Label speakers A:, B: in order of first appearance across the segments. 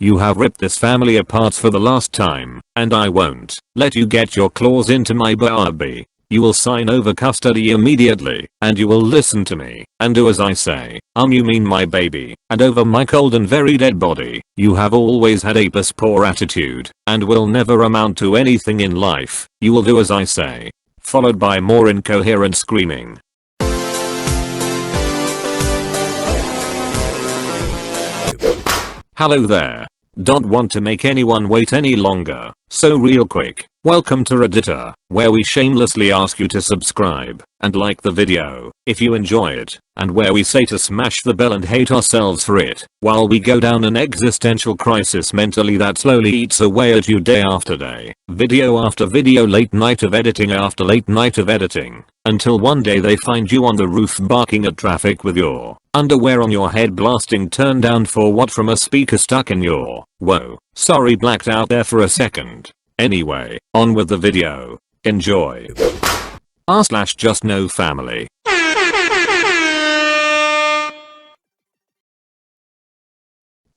A: You have ripped this family apart for the last time, and I won't let you get your claws into my Barbie. You will sign over custody immediately, and you will listen to me, and do as I say. You mean my baby, and over my cold and very dead body. You have always had a piss poor attitude, and will never amount to anything in life. You will do as I say. Followed by more incoherent screaming. Hello there. Don't want to make anyone wait any longer, so real quick, welcome to Redditor, where we shamelessly ask you to subscribe and like the video if you enjoy it, and where we say to smash the bell and hate ourselves for it while we go down an existential crisis mentally that slowly eats away at you day after day, video after video, late night of editing after late night of editing, until one day they find you on the roof barking at traffic with your underwear on your head blasting turn down for what from a speaker stuck in your, whoa, sorry, blacked out there for a second. Anyway, on with the video. Enjoy. r/justnofamily.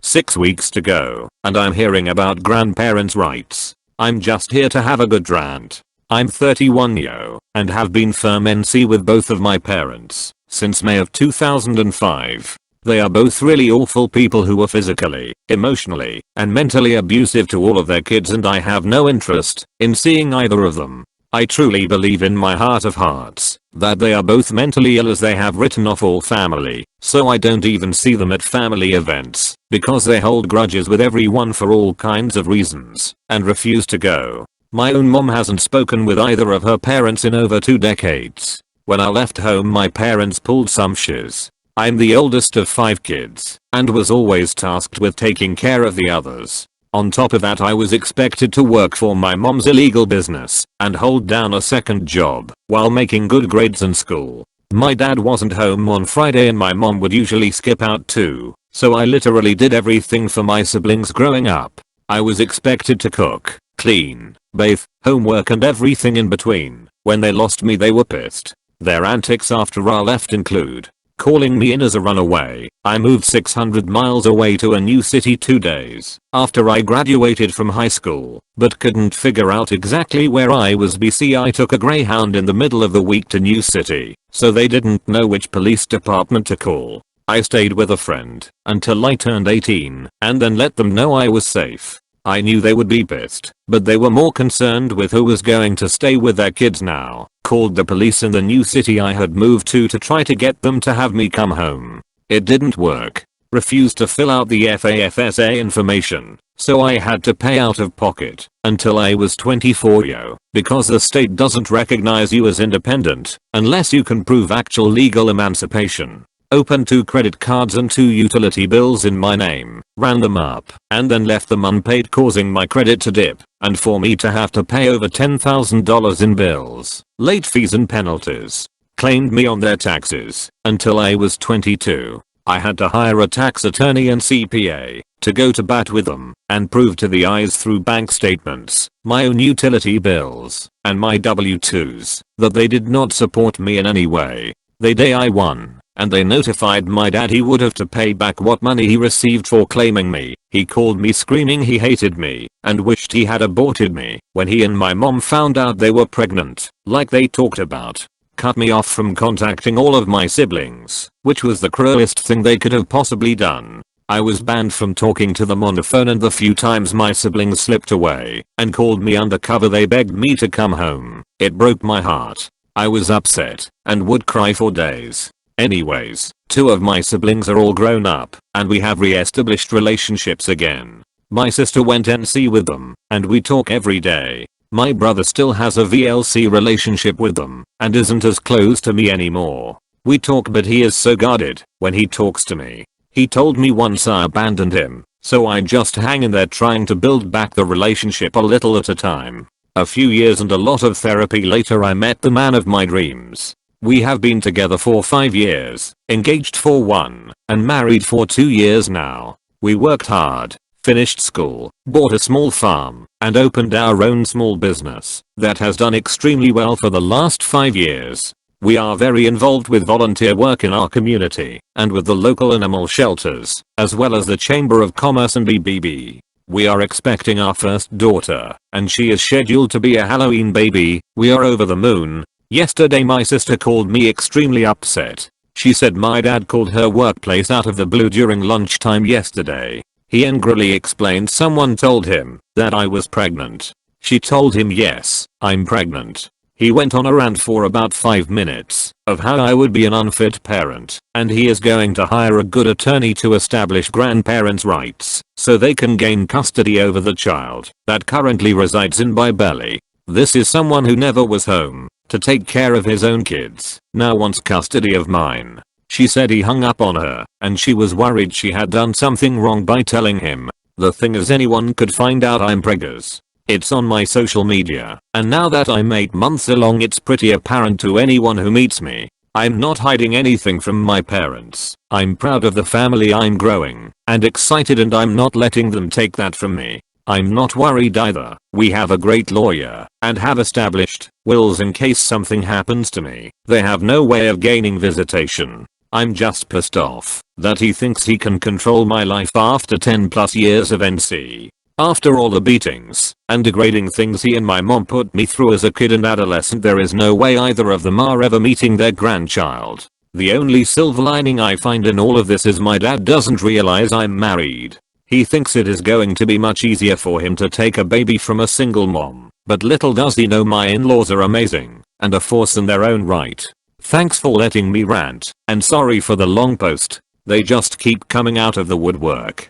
A: 6 weeks to go, and I'm hearing about grandparents' rights. I'm just here to have a good rant. I'm 31 yo, and have been firm NC with both of my parents since May of 2005. They are both really awful people who are physically, emotionally, and mentally abusive to all of their kids, and I have no interest in seeing either of them. I truly believe in my heart of hearts that they are both mentally ill, as they have written off all family, so I don't even see them at family events because they hold grudges with everyone for all kinds of reasons and refuse to go. My own mom hasn't spoken with either of her parents in over 2 decades. When I left home, my parents pulled some shiz. I'm the oldest of 5 kids and was always tasked with taking care of the others. On top of that, I was expected to work for my mom's illegal business and hold down a second job while making good grades in school. My dad wasn't home on Friday and my mom would usually skip out too, so I literally did everything for my siblings growing up. I was expected to cook, clean, bathe, homework and everything in between. When they lost me, they were pissed. Their antics after I left include calling me in as a runaway. I moved 600 miles away to a new city 2 days after I graduated from high school, but couldn't figure out exactly where I was. I took a Greyhound in the middle of the week to new city, so they didn't know which police department to call. I stayed with a friend until I turned 18 and then let them know I was safe. I knew they would be pissed, but they were more concerned with who was going to stay with their kids now. Called the police in the new city I had moved to try to get them to have me come home. It didn't work. Refused to fill out the FAFSA information, so I had to pay out of pocket until I was 24 yo, because the state doesn't recognize you as independent unless you can prove actual legal emancipation. Opened 2 credit cards and 2 utility bills in my name, ran them up, and then left them unpaid, causing my credit to dip, and for me to have to pay over $10,000 in bills, late fees and penalties. Claimed me on their taxes until I was 22. I had to hire a tax attorney and CPA to go to bat with them and prove to the eyes through bank statements, my own utility bills, and my W-2s that they did not support me in any way. The day I won, and they notified my dad he would have to pay back what money he received for claiming me, he called me screaming he hated me and wished he had aborted me when he and my mom found out they were pregnant, like they talked about. Cut me off from contacting all of my siblings, which was the cruelest thing they could have possibly done. I was banned from talking to them on the phone, and the few times my siblings slipped away and called me undercover, they begged me to come home. It broke my heart. I was upset and would cry for days. Anyways, 2 of my siblings are all grown up, and we have re-established relationships again. My sister went NC with them, and we talk every day. My brother still has a VLC relationship with them, and isn't as close to me anymore. We talk, but he is so guarded when he talks to me. He told me once I abandoned him, so I just hang in there trying to build back the relationship a little at a time. A few years and a lot of therapy later, I met the man of my dreams. We have been together for 5 years, engaged for 1, and married for 2 years now. We worked hard, finished school, bought a small farm, and opened our own small business that has done extremely well for the last 5 years. We are very involved with volunteer work in our community and with the local animal shelters, as well as the Chamber of Commerce and BBB. We are expecting our first daughter, and she is scheduled to be a Halloween baby. We are over the moon. Yesterday my sister called me extremely upset. She said my dad called her workplace out of the blue during lunchtime yesterday. He angrily explained someone told him that I was pregnant. She told him yes, I'm pregnant. He went on a rant for about 5 minutes of how I would be an unfit parent, and he is going to hire a good attorney to establish grandparents' rights so they can gain custody over the child that currently resides in my belly. This is someone who never was home to take care of his own kids, now wants custody of mine. She said he hung up on her and she was worried she had done something wrong by telling him. The thing is, anyone could find out I'm preggers. It's on my social media, and now that I'm 8 months along it's pretty apparent to anyone who meets me. I'm not hiding anything from my parents. I'm proud of the family I'm growing and excited, and I'm not letting them take that from me. I'm not worried either. We have a great lawyer and have established wills in case something happens to me. They have no way of gaining visitation. I'm just pissed off that he thinks he can control my life after 10 plus years of NC. After all the beatings and degrading things he and my mom put me through as a kid and adolescent, there is no way either of them are ever meeting their grandchild. The only silver lining I find in all of this is my dad doesn't realize I'm married. He thinks it is going to be much easier for him to take a baby from a single mom, but little does he know my in-laws are amazing and a force in their own right. Thanks for letting me rant, and sorry for the long post. They just keep coming out of the woodwork.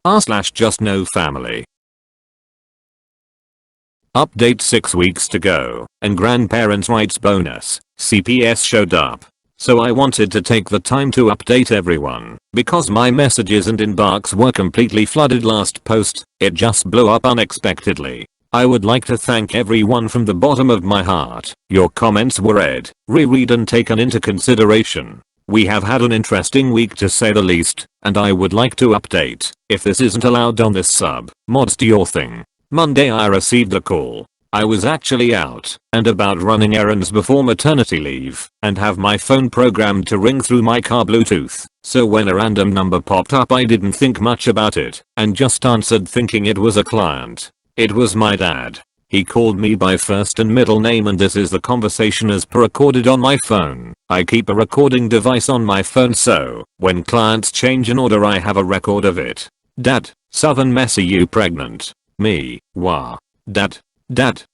A: r/justnofamily. Update: 6 weeks to go, and grandparents' rights bonus, CPS showed up. So I wanted to take the time to update everyone, because my messages and inbox were completely flooded last post. It just blew up unexpectedly. I would like to thank everyone from the bottom of my heart. Your comments were read, reread and taken into consideration. We have had an interesting week to say the least, and I would like to update, if this isn't allowed on this sub, mods to your thing. Monday I received a call. I was actually out and about running errands before maternity leave, and have my phone programmed to ring through my car Bluetooth, so when a random number popped up I didn't think much about it, and just answered thinking it was a client. It was my dad. He called me by first and middle name, and this is the conversation as per recorded on my phone. I keep a recording device on my phone, so when clients change an order I have a record of it. Dad, Southern Messi, you pregnant? Me, wah. Dad,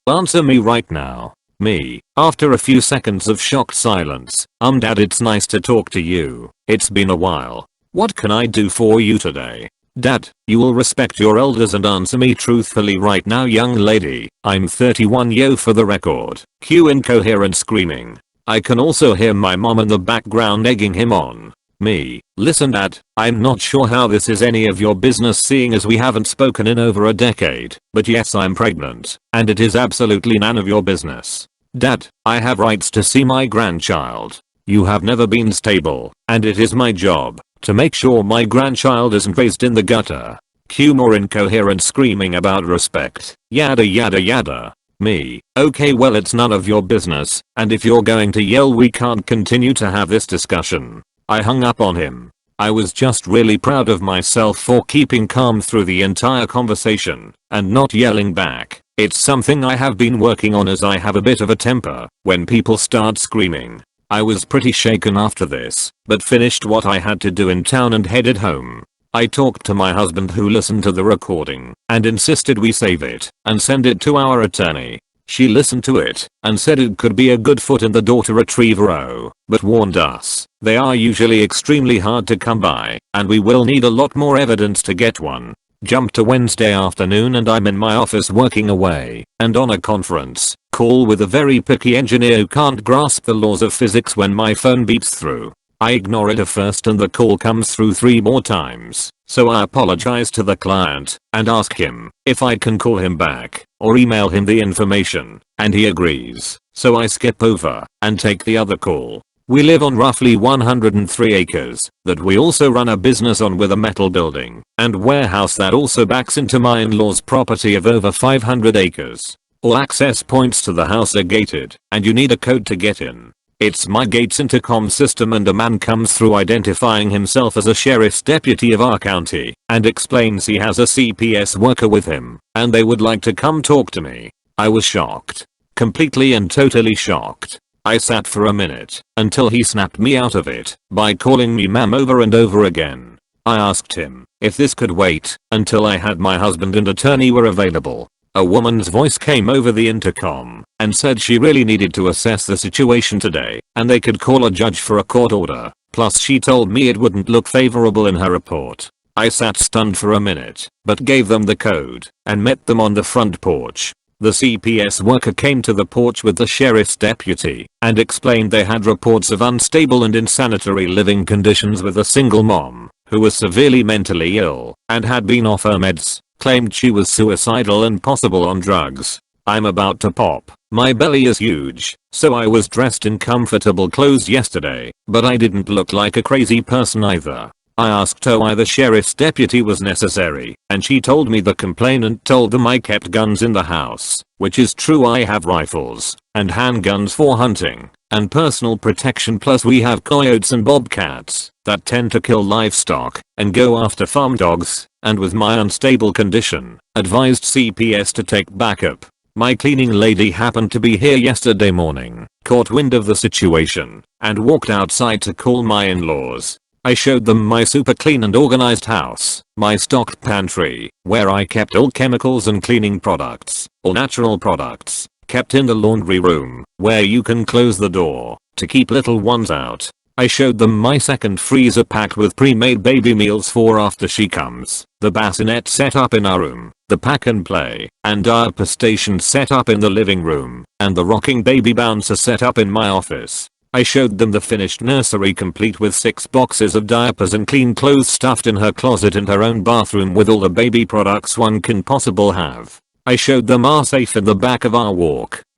A: answer me right now. Me, after a few seconds of shocked silence. Dad, it's nice to talk to you. It's been a while. What can I do for you today? Dad, you will respect your elders and answer me truthfully right now, young lady. I'm 31 yo for the record. Cue incoherent screaming. I can also hear my mom in the background egging him on. Me, listen Dad, I'm not sure how this is any of your business seeing as we haven't spoken in over a decade, but yes, I'm pregnant, and it is absolutely none of your business. Dad, I have rights to see my grandchild. You have never been stable, and it is my job to make sure my grandchild isn't raised in the gutter. Cue more incoherent screaming about respect, yada yada yada. Me, okay well it's none of your business, and if you're going to yell we can't continue to have this discussion. I hung up on him. I was just really proud of myself for keeping calm through the entire conversation and not yelling back. It's something I have been working on, as I have a bit of a temper when people start screaming. I was pretty shaken after this, but finished what I had to do in town and headed home. I talked to my husband, who listened to the recording and insisted we save it and send it to our attorney. She listened to it and said it could be a good foot in the door to retrieve Roe, but warned us they are usually extremely hard to come by and we will need a lot more evidence to get one. Jump to Wednesday afternoon and I'm in my office working away and on a conference call with a very picky engineer who can't grasp the laws of physics when my phone beeps through. I ignore it at first and the call comes through 3 more times, so I apologize to the client and ask him if I can call him back or email him the information, and he agrees, so I skip over and take the other call. We live on roughly 103 acres that we also run a business on, with a metal building and warehouse that also backs into my in-laws' property of over 500 acres. All access points to the house are gated, and you need a code to get in. It's my gate's intercom system, and a man comes through identifying himself as a sheriff's deputy of our county and explains he has a CPS worker with him and they would like to come talk to me. I was shocked. Completely and totally shocked. I sat for a minute until he snapped me out of it by calling me ma'am over and over again. I asked him if this could wait until I had my husband and attorney were available. A woman's voice came over the intercom and said she really needed to assess the situation today and they could call a judge for a court order. Plus she told me it wouldn't look favorable in her report. I sat stunned for a minute, but gave them the code and met them on the front porch. The CPS worker came to the porch with the sheriff's deputy and explained they had reports of unstable and insanitary living conditions with a single mom who was severely mentally ill and had been off her meds, claimed she was suicidal and possible on drugs. I'm about to pop. My belly is huge, so I was dressed in comfortable clothes yesterday, but I didn't look like a crazy person either. I asked her why the sheriff's deputy was necessary, and she told me the complainant told them I kept guns in the house, which is true. I have rifles and handguns for hunting and personal protection, plus we have coyotes and bobcats that tend to kill livestock and go after farm dogs, and with my unstable condition, advised CPS to take backup. My cleaning lady happened to be here yesterday morning, caught wind of the situation, and walked outside to call my in-laws. I showed them my super clean and organized house, my stocked pantry, where I kept all chemicals and cleaning products, all natural products, kept in the laundry room, where you can close the door to keep little ones out. I showed them my second freezer packed with pre-made baby meals for after she comes, the bassinet set up in our room, the pack and play and diaper station set up in the living room, and the rocking baby bouncer set up in my office. I showed them the finished nursery complete with 6 boxes of diapers and clean clothes stuffed in her closet and her own bathroom with all the baby products one can possibly have. I showed them our safe in the back of our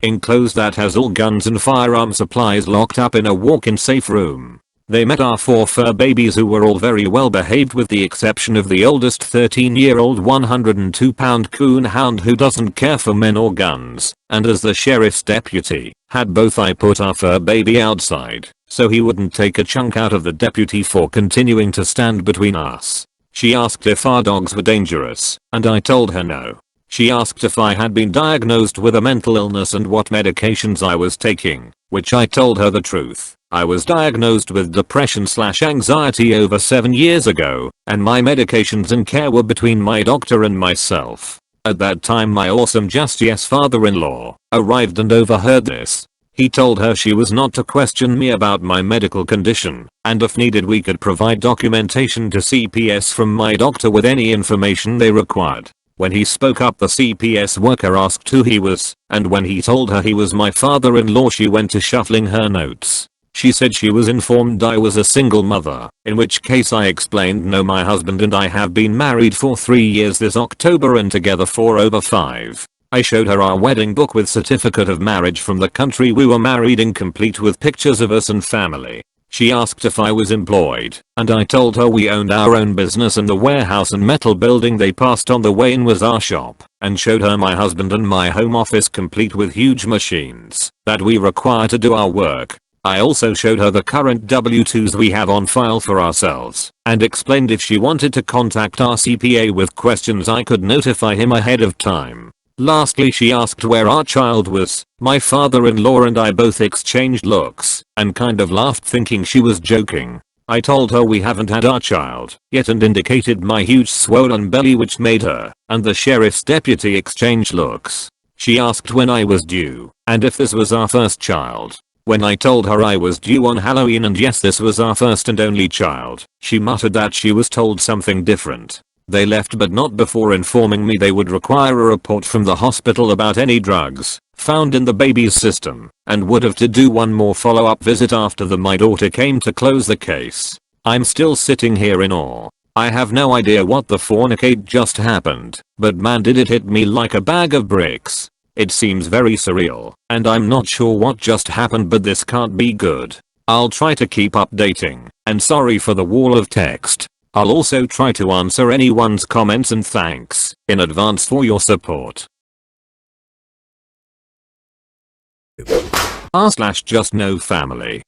A: enclosed that has all guns and firearm supplies locked up in a walk-in safe room. They met our 4 fur babies who were all very well behaved with the exception of the oldest 13-year-old 102-pound coon hound who doesn't care for men or guns, and as the sheriff's deputy, had both I put our fur baby outside, so he wouldn't take a chunk out of the deputy for continuing to stand between us. She asked if our dogs were dangerous, and I told her no. She asked if I had been diagnosed with a mental illness and what medications I was taking, which I told her the truth. I was diagnosed with depression/anxiety over 7 years ago, and my medications and care were between my doctor and myself. At that time my awesome Just Yes father-in-law arrived and overheard this. He told her she was not to question me about my medical condition, and if needed we could provide documentation to CPS from my doctor with any information they required. When he spoke up, the CPS worker asked who he was, and when he told her he was my father-in-law she went to shuffling her notes. She said she was informed I was a single mother, in which case I explained no, my husband and I have been married for 3 years this October and together for over 5. I showed her our wedding book with certificate of marriage from the country we were married in, complete with pictures of us and family. She asked if I was employed, and I told her we owned our own business and the warehouse and metal building they passed on the way in was our shop, and showed her my husband and my home office complete with huge machines that we require to do our work. I also showed her the current W-2s we have on file for ourselves, and explained if she wanted to contact our CPA with questions I could notify him ahead of time. Lastly, she asked where our child was. My father-in-law and I both exchanged looks and kind of laughed thinking she was joking. I told her we haven't had our child yet and indicated my huge swollen belly, which made her and the sheriff's deputy exchange looks. She asked when I was due and if this was our first child. When I told her I was due on Halloween and yes, this was our first and only child, she muttered that she was told something different. They left, but not before informing me they would require a report from the hospital about any drugs found in the baby's system and would have to do one more follow-up visit after my daughter came to close the case. I'm still sitting here in awe. I have no idea what the fornicate just happened, but man did it hit me like a bag of bricks. It seems very surreal, and I'm not sure what just happened, but this can't be good. I'll try to keep updating, and sorry for the wall of text. I'll also try to answer anyone's comments, and thanks in advance for your support. r/justnofamily.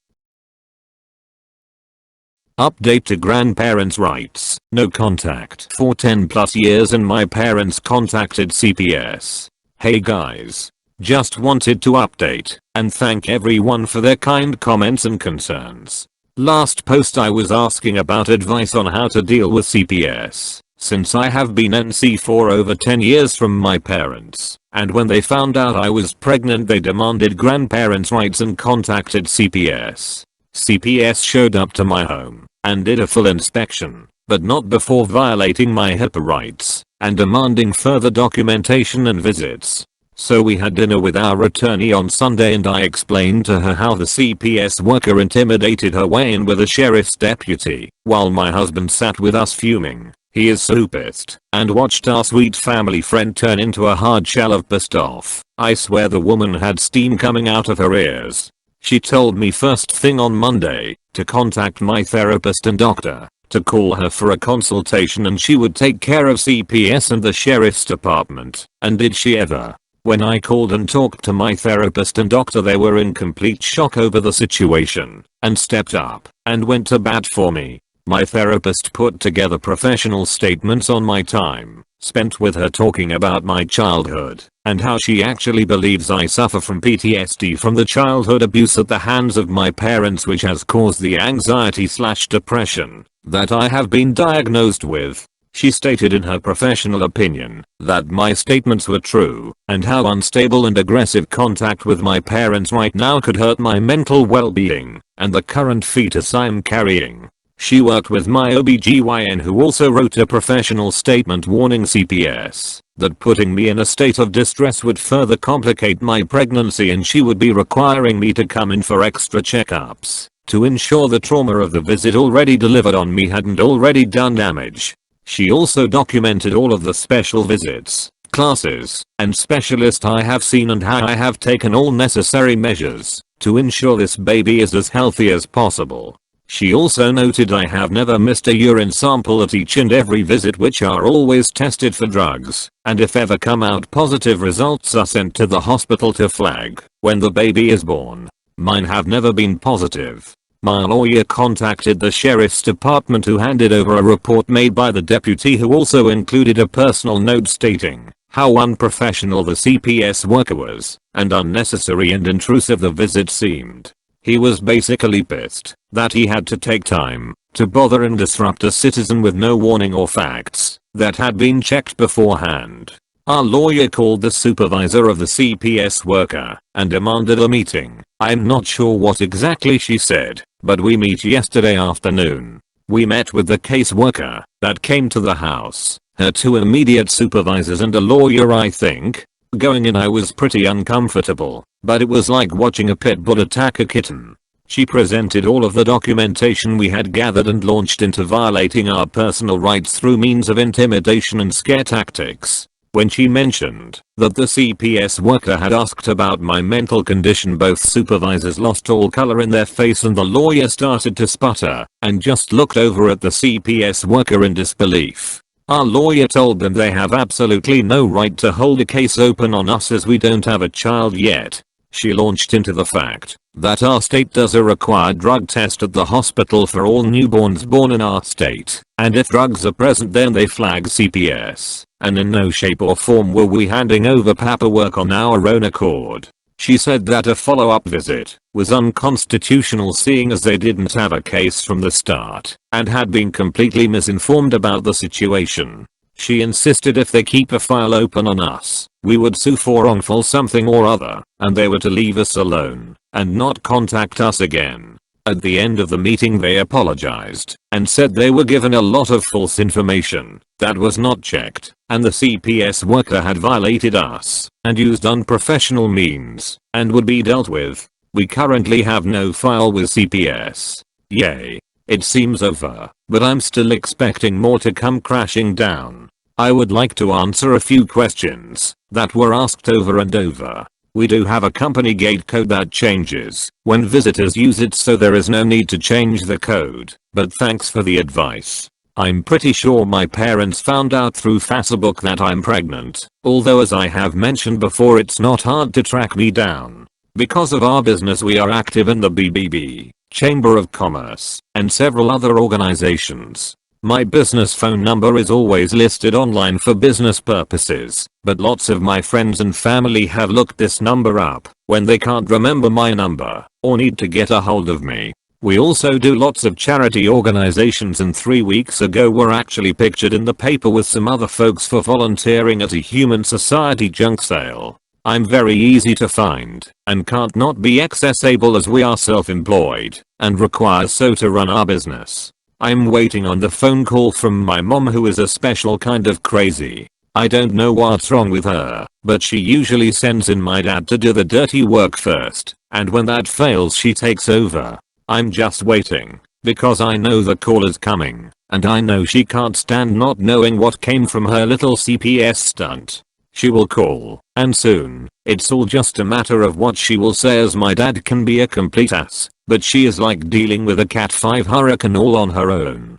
A: Update to grandparents' rights. No contact for 10 plus years and my parents contacted CPS. Hey guys. Just wanted to update and thank everyone for their kind comments and concerns. Last post I was asking about advice on how to deal with CPS, since I have been NC for over 10 years from my parents, and when they found out I was pregnant they demanded grandparents' rights and contacted CPS. CPS showed up to my home and did a full inspection, but not before violating my HIPAA rights and demanding further documentation and visits. So we had dinner with our attorney on Sunday and I explained to her how the CPS worker intimidated her way in with a sheriff's deputy, while my husband sat with us fuming. He is so pissed and watched our sweet family friend turn into a hard shell of pissed off. I swear the woman had steam coming out of her ears. She told me first thing on Monday to contact my therapist and doctor, to call her for a consultation and she would take care of CPS and the sheriff's department. And did she ever? When I called and talked to my therapist and doctor they were in complete shock over the situation and stepped up and went to bat for me. My therapist put together professional statements on my time spent with her talking about my childhood and how she actually believes I suffer from PTSD from the childhood abuse at the hands of my parents, which has caused the anxiety/depression that I have been diagnosed with. She stated in her professional opinion that my statements were true and how unstable and aggressive contact with my parents right now could hurt my mental well-being and the current fetus I'm carrying. She worked with my OBGYN who also wrote a professional statement warning CPS that putting me in a state of distress would further complicate my pregnancy and she would be requiring me to come in for extra checkups to ensure the trauma of the visit already delivered on me hadn't already done damage. She also documented all of the special visits, classes, and specialists I have seen and how I have taken all necessary measures to ensure this baby is as healthy as possible. She also noted I have never missed a urine sample at each and every visit, which are always tested for drugs, and if ever come out positive, results are sent to the hospital to flag when the baby is born. Mine have never been positive. My lawyer contacted the sheriff's department who handed over a report made by the deputy who also included a personal note stating how unprofessional the CPS worker was and unnecessary and intrusive the visit seemed. He was basically pissed that he had to take time to bother and disrupt a citizen with no warning or facts that had been checked beforehand. Our lawyer called the supervisor of the CPS worker and demanded a meeting. I'm not sure what exactly she said, but we meet yesterday afternoon. We met with the caseworker that came to the house, her two immediate supervisors and a lawyer I think. Going in I was pretty uncomfortable, but it was like watching a pit bull attack a kitten. She presented all of the documentation we had gathered and launched into violating our personal rights through means of intimidation and scare tactics. When she mentioned that the CPS worker had asked about my mental condition, both supervisors lost all color in their face and the lawyer started to sputter and just looked over at the CPS worker in disbelief. Our lawyer told them they have absolutely no right to hold a case open on us as we don't have a child yet. She launched into the fact that our state does a required drug test at the hospital for all newborns born in our state, and if drugs are present then they flag CPS, and in no shape or form were we handing over paperwork on our own accord. She said that a follow-up visit was unconstitutional seeing as they didn't have a case from the start and had been completely misinformed about the situation. She insisted if they keep a file open on us, we would sue for wrongful something or other, and they were to leave us alone and not contact us again. At the end of the meeting they apologized and said they were given a lot of false information that was not checked, and the CPS worker had violated us and used unprofessional means and would be dealt with. We currently have no file with CPS. Yay. It seems over, but I'm still expecting more to come crashing down. I would like to answer a few questions that were asked over and over. We do have a company gate code that changes when visitors use it, so there is no need to change the code, but thanks for the advice. I'm pretty sure my parents found out through Facebook that I'm pregnant, although as I have mentioned before it's not hard to track me down. Because of our business we are active in the BBB, Chamber of Commerce, and several other organizations. My business phone number is always listed online for business purposes, but lots of my friends and family have looked this number up when they can't remember my number or need to get a hold of me. We also do lots of charity organizations, and 3 weeks ago were actually pictured in the paper with some other folks for volunteering at a human society junk sale. I'm very easy to find and can't not be accessible as we are self-employed and require so to run our business. I'm waiting on the phone call from my mom, who is a special kind of crazy. I don't know what's wrong with her, but she usually sends in my dad to do the dirty work first, and when that fails she takes over. I'm just waiting, because I know the call is coming, and I know she can't stand not knowing what came from her little CPS stunt. She will call, and soon. It's all just a matter of what she will say, as my dad can be a complete ass, but she is like dealing with a Cat 5 hurricane all on her own.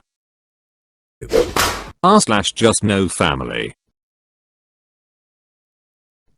A: r/justnofamily.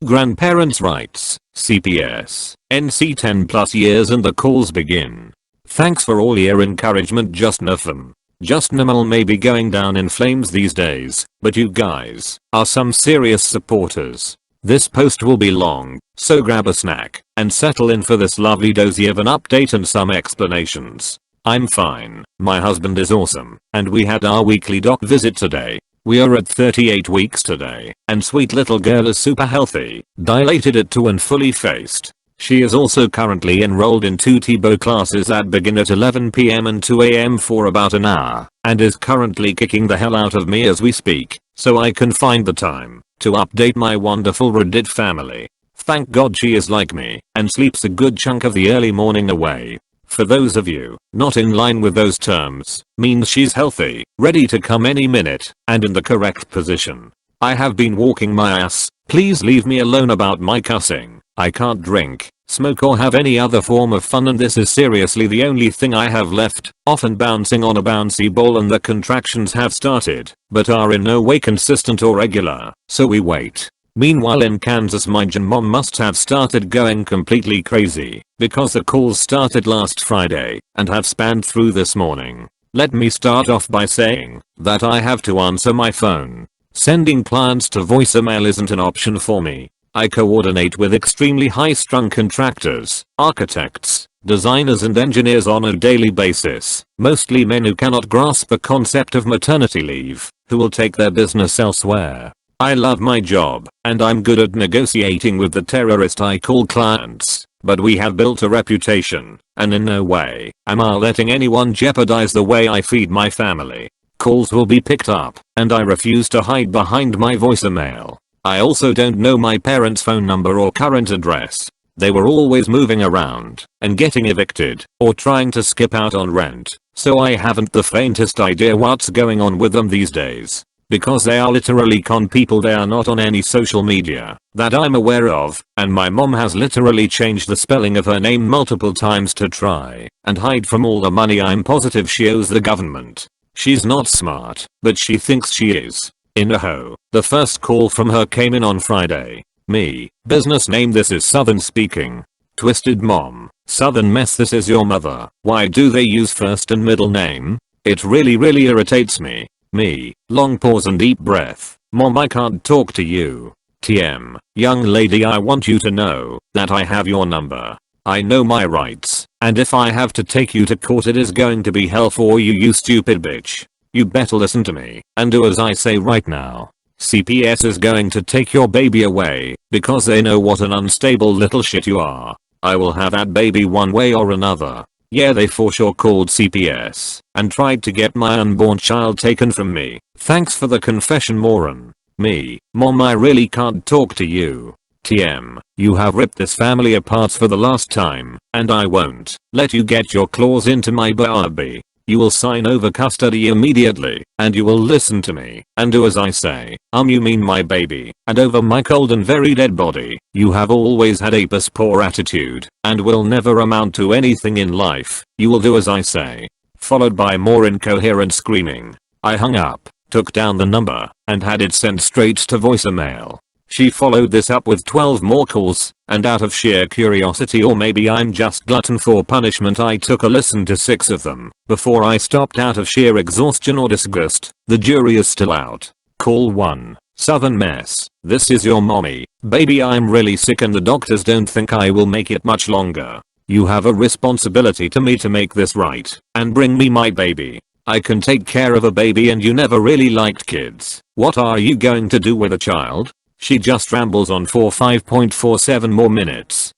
A: Grandparents' rights, CPS, NC 10 plus years and the calls begin. Thanks for all your encouragement, justnofam. Justnofamily may be going down in flames these days, but you guys are some serious supporters. This post will be long, so grab a snack and settle in for this lovely dozy of an update and some explanations. I'm fine, my husband is awesome, and we had our weekly doc visit today. We are at 38 weeks today, and sweet little girl is super healthy, dilated at 2 and fully faced. She is also currently enrolled in 2 TBO classes that begin at 11 PM and 2 AM for about an hour, and is currently kicking the hell out of me as we speak, so I can find the time to update my wonderful Reddit family. Thank God she is like me and sleeps a good chunk of the early morning away. For those of you not in line with those terms, means she's healthy, ready to come any minute, and in the correct position. I have been walking my ass. Please leave me alone about my cussing. I can't drink, smoke or have any other form of fun, and this is seriously the only thing I have left. Often bouncing on a bouncy ball and the contractions have started, but are in no way consistent or regular, so we wait. Meanwhile in Kansas my mom must have started going completely crazy, because the calls started last Friday and have spanned through this morning. Let me start off by saying that I have to answer my phone. Sending clients to voicemail isn't an option for me. I coordinate with extremely high-strung contractors, architects, designers and engineers on a daily basis, mostly men who cannot grasp the concept of maternity leave, who will take their business elsewhere. I love my job, and I'm good at negotiating with the terrorist I call clients, but we have built a reputation, and in no way am I letting anyone jeopardize the way I feed my family. Calls will be picked up, and I refuse to hide behind my voicemail. I also don't know my parents' phone number or current address. They were always moving around and getting evicted or trying to skip out on rent, so I haven't the faintest idea what's going on with them these days. Because they are literally con people, they are not on any social media that I'm aware of, and my mom has literally changed the spelling of her name multiple times to try and hide from all the money I'm positive she owes the government. She's not smart, but she thinks she is. In a hoe. The first call from her came in on Friday. Me, business name this is Southern speaking. Twisted mom, Southern mess this is your mother. Why do they use first and middle name? It really irritates me. Me, long pause and deep breath. Mom, I can't talk to you. TM, young lady, I want you to know that I have your number. I know my rights, and if I have to take you to court it is going to be hell for you, you stupid bitch. You better listen to me and do as I say right now. CPS is going to take your baby away because they know what an unstable little shit you are. I will have that baby one way or another. Yeah, they for sure called CPS and tried to get my unborn child taken from me. Thanks for the confession, moron. Me, mom, I really can't talk to you. TM, you have ripped this family apart for the last time, and I won't let you get your claws into my baby. You will sign over custody immediately, and you will listen to me and do as I say. You mean my baby, and over my cold and very dead body. You have always had a piss poor attitude and will never amount to anything in life. You will do as I say. Followed by more incoherent screaming. I hung up, took down the number, and had it sent straight to voicemail. She followed this up with 12 more calls, and out of sheer curiosity, or maybe I'm just glutton for punishment, I took a listen to 6 of them before I stopped out of sheer exhaustion or disgust. The jury is still out. Call 1. Southern Mess. This is your mommy. Baby, I'm really sick and the doctors don't think I will make it much longer. You have a responsibility to me to make this right and bring me my baby. I can take care of a baby and you never really liked kids. What are you going to do with a child? She just rambles on for 5.47 more minutes.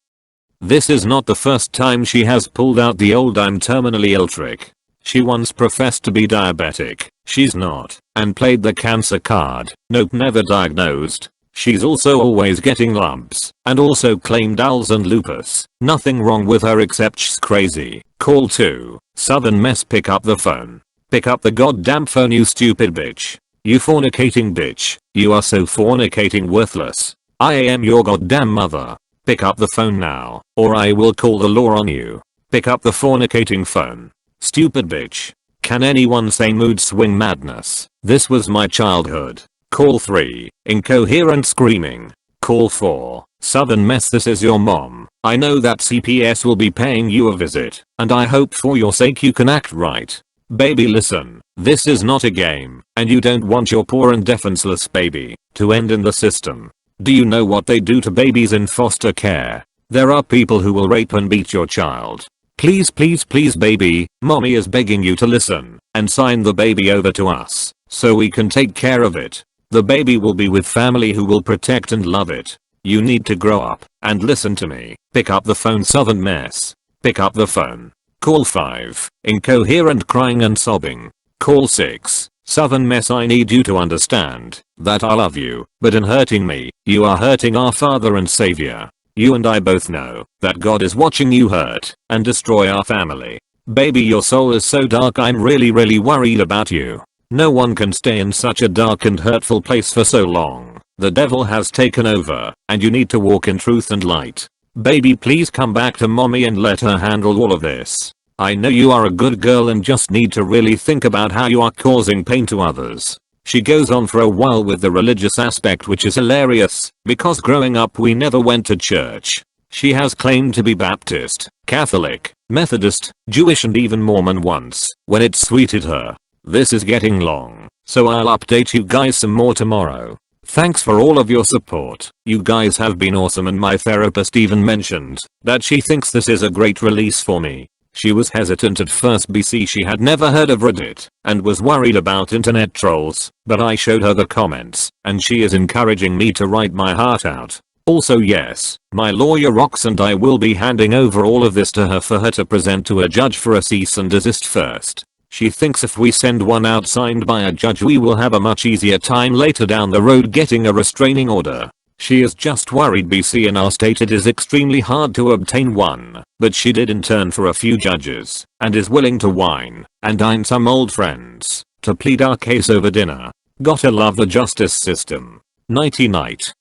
A: This is not the first time she has pulled out the old "I'm terminally ill" trick. She once professed to be diabetic. She's not. And played the cancer card. Nope, never diagnosed. She's also always getting lumps. And also claimed ALS and lupus. Nothing wrong with her except she's crazy. Call 2. Southern Mess. Pick up the phone. Pick up the goddamn phone, you stupid bitch. You fornicating bitch. You are so fornicating worthless. I am your goddamn mother. Pick up the phone now, or I will call the law on you. Pick up the fornicating phone. Stupid bitch. Can anyone say mood swing madness? This was my childhood. Call 3. Incoherent screaming. Call 4. Southern Mess. This is your mom. I know that CPS will be paying you a visit, and I hope for your sake you can act right. Baby, listen, this is not a game, and you don't want your poor and defenseless baby to end in the system. Do you know what they do to babies in foster care? There are people who will rape and beat your child. Please, please, please, baby, mommy is begging you to listen and sign the baby over to us so we can take care of it. The baby will be with family who will protect and love it. You need to grow up and listen to me. Pick up the phone, Southern Mess. Pick up the phone. Call 5. Incoherent crying and sobbing. Call 6. Southern Mess. I need you to understand that I love you, but in hurting me, you are hurting our Father and Savior. You and I both know that God is watching you hurt and destroy our family. Baby, your soul is so dark, I'm really worried about you. No one can stay in such a dark and hurtful place for so long. The devil has taken over, and you need to walk in truth and light. Baby, please come back to mommy and let her handle all of this. I know you are a good girl and just need to really think about how you are causing pain to others. She goes on for a while with the religious aspect, which is hilarious, because growing up we never went to church. She has claimed to be Baptist, Catholic, Methodist, Jewish and even Mormon once, when it suited her. This is getting long, so I'll update you guys some more tomorrow. Thanks for all of your support. You guys have been awesome, and my therapist even mentioned that she thinks this is a great release for me. She was hesitant at first, BC she had never heard of Reddit and was worried about internet trolls, but I showed her the comments and she is encouraging me to write my heart out. Also, yes, my lawyer rocks and I will be handing over all of this to her for her to present to a judge for a cease and desist first. She thinks if we send one out signed by a judge we will have a much easier time later down the road getting a restraining order. She is just worried, BC in our state it is extremely hard to obtain one, but she did intern for a few judges and is willing to wine and dine some old friends to plead our case over dinner. Gotta love the justice system. Nighty night.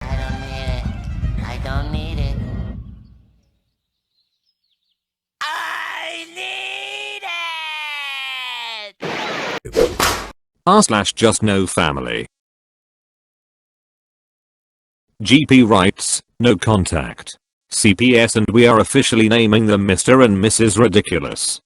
B: I don't need it. I need it!
A: r/justnofamily. GP writes, no contact. CPS and we are officially naming them Mr. and Mrs. Ridiculous.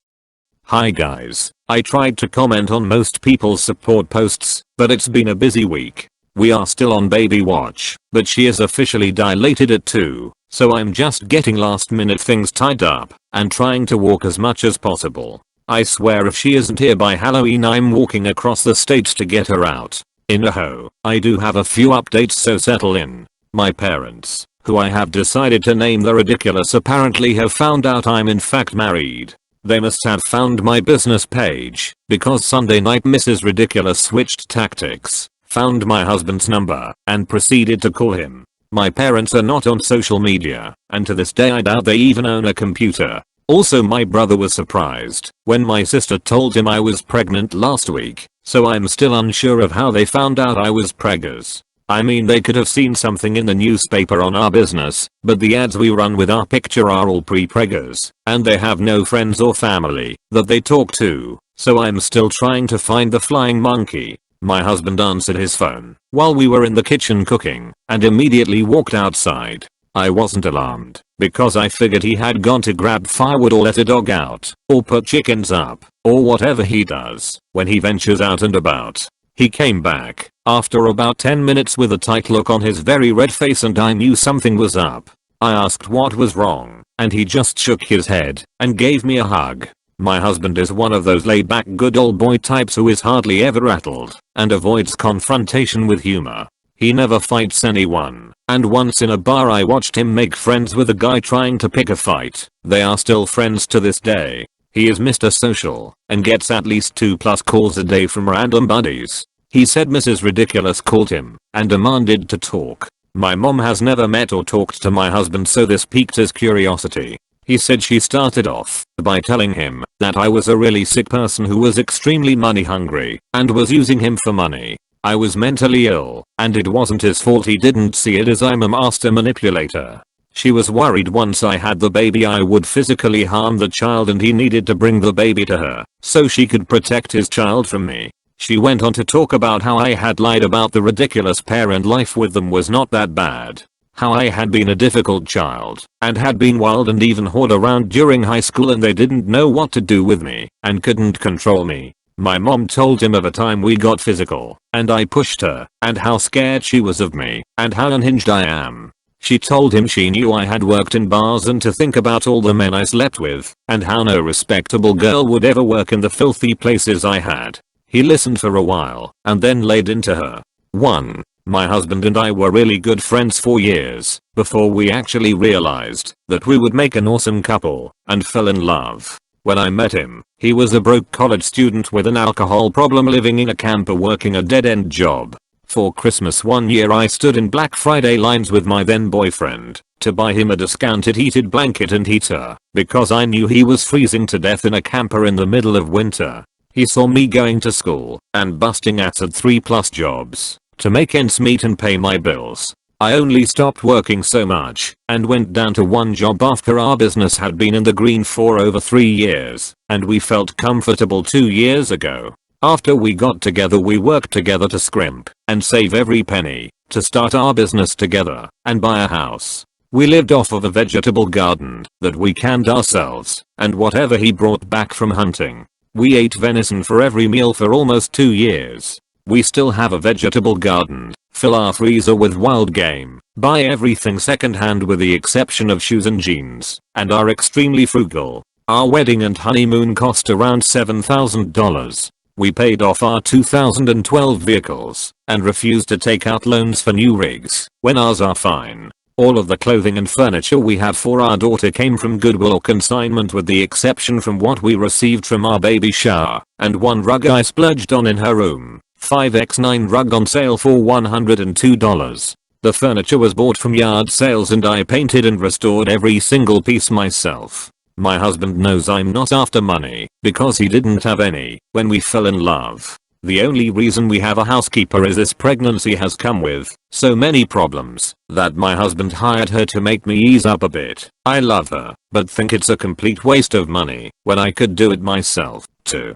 A: Hi guys, I tried to comment on most people's support posts, but it's been a busy week. We are still on baby watch, but she is officially dilated at 2, so I'm just getting last minute things tied up and trying to walk as much as possible. I swear if she isn't here by Halloween I'm walking across the state to get her out. Inaho, I do have a few updates, so settle in. My parents, who I have decided to name the Ridiculous, apparently have found out I'm in fact married. They must have found my business page, because Sunday night Mrs. Ridiculous switched tactics, found my husband's number, and proceeded to call him. My parents are not on social media, and to this day I doubt they even own a computer. Also, my brother was surprised when my sister told him I was pregnant last week, so I'm still unsure of how they found out I was preggers. I mean, they could have seen something in the newspaper on our business, but the ads we run with our picture are all pre-preggers, and they have no friends or family that they talk to, so I'm still trying to find the flying monkey. My husband answered his phone while we were in the kitchen cooking and immediately walked outside. I wasn't alarmed because I figured he had gone to grab firewood or let a dog out or put chickens up or whatever he does when he ventures out and about. He came back after about 10 minutes with a tight look on his very red face and I knew something was up. I asked what was wrong and he just shook his head and gave me a hug. My husband is one of those laid back good old boy types who is hardly ever rattled and avoids confrontation with humor. He never fights anyone, and once in a bar I watched him make friends with a guy trying to pick a fight. They are still friends to this day. He is Mr. Social and gets at least 2+ calls a day from random buddies. He said Mrs. Ridiculous called him and demanded to talk. My mom has never met or talked to my husband, so this piqued his curiosity. He said she started off by telling him that I was a really sick person who was extremely money hungry and was using him for money. I was mentally ill and it wasn't his fault. He didn't see it as I'm a master manipulator. She was worried once I had the baby I would physically harm the child and he needed to bring the baby to her so she could protect his child from me. She went on to talk about how I had lied about the ridiculous parent life with them was not that bad. How I had been a difficult child and had been wild and even whored around during high school and they didn't know what to do with me and couldn't control me. My mom told him of a time we got physical and I pushed her and how scared she was of me and how unhinged I am. She told him she knew I had worked in bars and to think about all the men I slept with and how no respectable girl would ever work in the filthy places I had. He listened for a while and then laid into her. 1. My husband and I were really good friends for years before we actually realized that we would make an awesome couple and fell in love. When I met him, he was a broke college student with an alcohol problem living in a camper working a dead-end job. For Christmas one year I stood in Black Friday lines with my then boyfriend to buy him a discounted heated blanket and heater because I knew he was freezing to death in a camper in the middle of winter. He saw me going to school and busting ass at 3+ jobs to make ends meet and pay my bills. I only stopped working so much and went down to one job after our business had been in the green for over 3 years and we felt comfortable 2 years ago. After we got together we worked together to scrimp and save every penny to start our business together and buy a house. We lived off of a vegetable garden that we canned ourselves and whatever he brought back from hunting. We ate venison for every meal for almost 2 years. We still have a vegetable garden, fill our freezer with wild game, buy everything secondhand with the exception of shoes and jeans, and are extremely frugal. Our wedding and honeymoon cost around $7,000. We paid off our 2012 vehicles and refused to take out loans for new rigs when ours are fine. All of the clothing and furniture we have for our daughter came from Goodwill or consignment with the exception from what we received from our baby shower and one rug I splurged on in her room. 5x9 rug on sale for $102. The furniture was bought from yard sales and I painted and restored every single piece myself. My husband knows I'm not after money because he didn't have any when we fell in love. The only reason we have a housekeeper is this pregnancy has come with so many problems that my husband hired her to make me ease up a bit. I love her, but think it's a complete waste of money when I could do it myself too.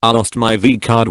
A: I lost my V card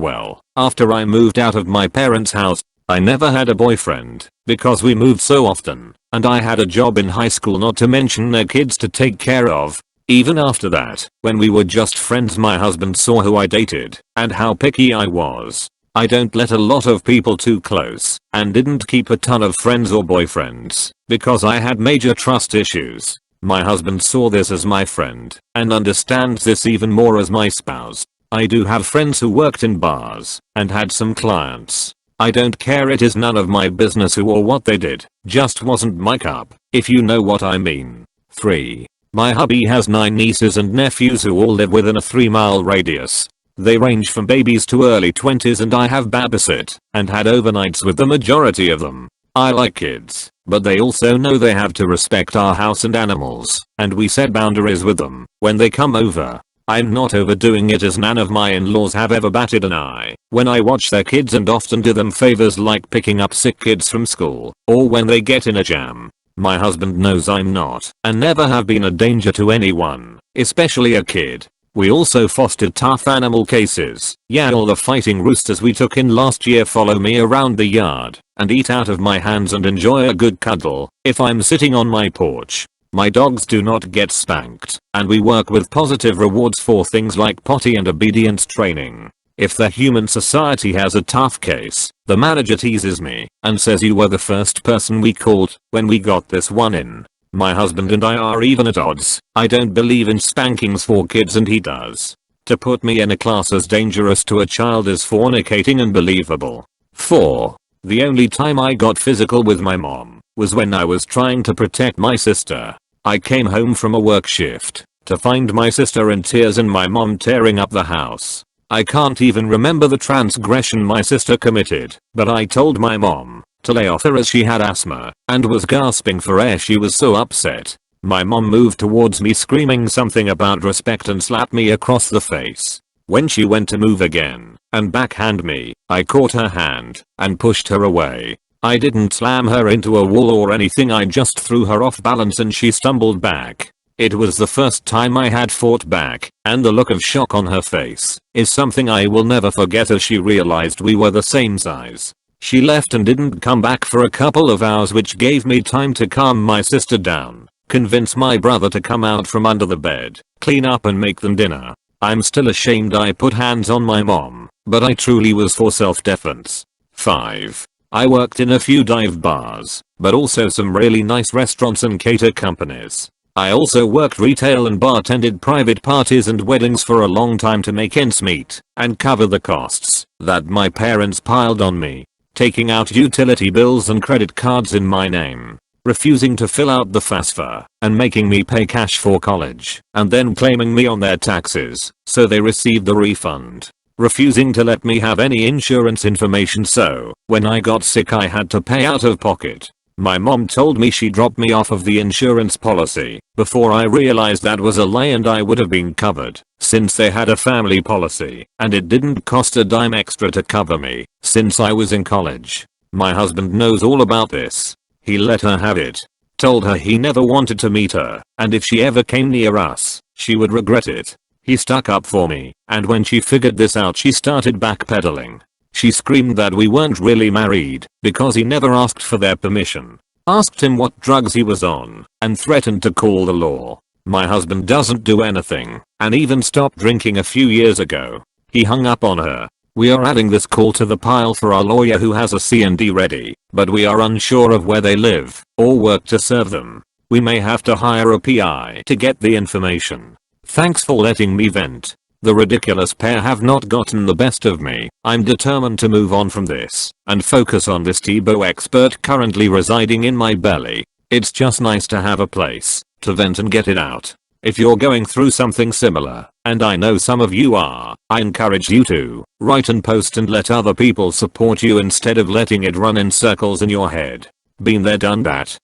A: after I moved out of my parents' house. I never had a boyfriend because we moved so often and I had a job in high school not to mention their kids to take care of. Even after that, when we were just friends my husband saw who I dated and how picky I was. I don't let a lot of people too close and didn't keep a ton of friends or boyfriends because I had major trust issues. My husband saw this as my friend and understands this even more as my spouse. I do have friends who worked in bars and had some clients. I don't care, it is none of my business who or what they did, just wasn't my cup, if you know what I mean. 3. My hubby has 9 nieces and nephews who all live within a 3-mile radius. They range from babies to early 20s and I have babysit and had overnights with the majority of them. I like kids, but they also know they have to respect our house and animals, and we set boundaries with them when they come over. I'm not overdoing it as none of my in-laws have ever batted an eye when I watch their kids and often do them favors like picking up sick kids from school or when they get in a jam. My husband knows I'm not and never have been a danger to anyone, especially a kid. We also fostered tough animal cases. Yeah, all the fighting roosters we took in last year follow me around the yard and eat out of my hands and enjoy a good cuddle if I'm sitting on my porch. My dogs do not get spanked, and we work with positive rewards for things like potty and obedience training. If the human society has a tough case, the manager teases me and says you were the first person we called when we got this one in. My husband and I are even at odds. I don't believe in spankings for kids and he does. To put me in a class as dangerous to a child is fornicating and believable. 4. The only time I got physical with my mom was when I was trying to protect my sister. I came home from a work shift to find my sister in tears and my mom tearing up the house. I can't even remember the transgression my sister committed, but I told my mom to lay off her as she had asthma and was gasping for air. She was so upset. My mom moved towards me screaming something about respect and slapped me across the face. When she went to move again and backhand me, I caught her hand and pushed her away. I didn't slam her into a wall or anything, I just threw her off balance and she stumbled back. It was the first time I had fought back, and the look of shock on her face is something I will never forget as she realized we were the same size. She left and didn't come back for a couple of hours, which gave me time to calm my sister down, convince my brother to come out from under the bed, clean up and make them dinner. I'm still ashamed I put hands on my mom, but I truly was for self-defense. 5. I worked in a few dive bars, but also some really nice restaurants and cater companies. I also worked retail and bartended private parties and weddings for a long time to make ends meet and cover the costs that my parents piled on me, taking out utility bills and credit cards in my name, refusing to fill out the FAFSA, and making me pay cash for college, and then claiming me on their taxes so they received the refund, refusing to let me have any insurance information, so when I got sick I had to pay out of pocket. My mom told me she dropped me off of the insurance policy before I realized that was a lie and I would have been covered since they had a family policy and it didn't cost a dime extra to cover me since I was in college. My husband knows all about this. He let her have it, told her he never wanted to meet her and if she ever came near us, she would regret it. He stuck up for me, and when she figured this out she started backpedaling. She screamed that we weren't really married because he never asked for their permission, asked him what drugs he was on, and threatened to call the law. My husband doesn't do anything and even stopped drinking a few years ago. He hung up on her. We are adding this call to the pile for our lawyer who has a C&D ready, but we are unsure of where they live or work to serve them. We may have to hire a PI to get the information. Thanks for letting me vent. The ridiculous pair have not gotten the best of me. I'm determined to move on from this and focus on this Tebow expert currently residing in my belly. It's just nice to have a place to vent and get it out. If you're going through something similar, and I know some of you are, I encourage you to write and post and let other people support you instead of letting it run in circles in your head. Been there, done that.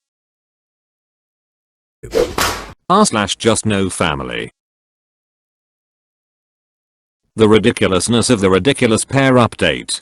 A: r/justnofamily. The ridiculousness of the ridiculous pair update.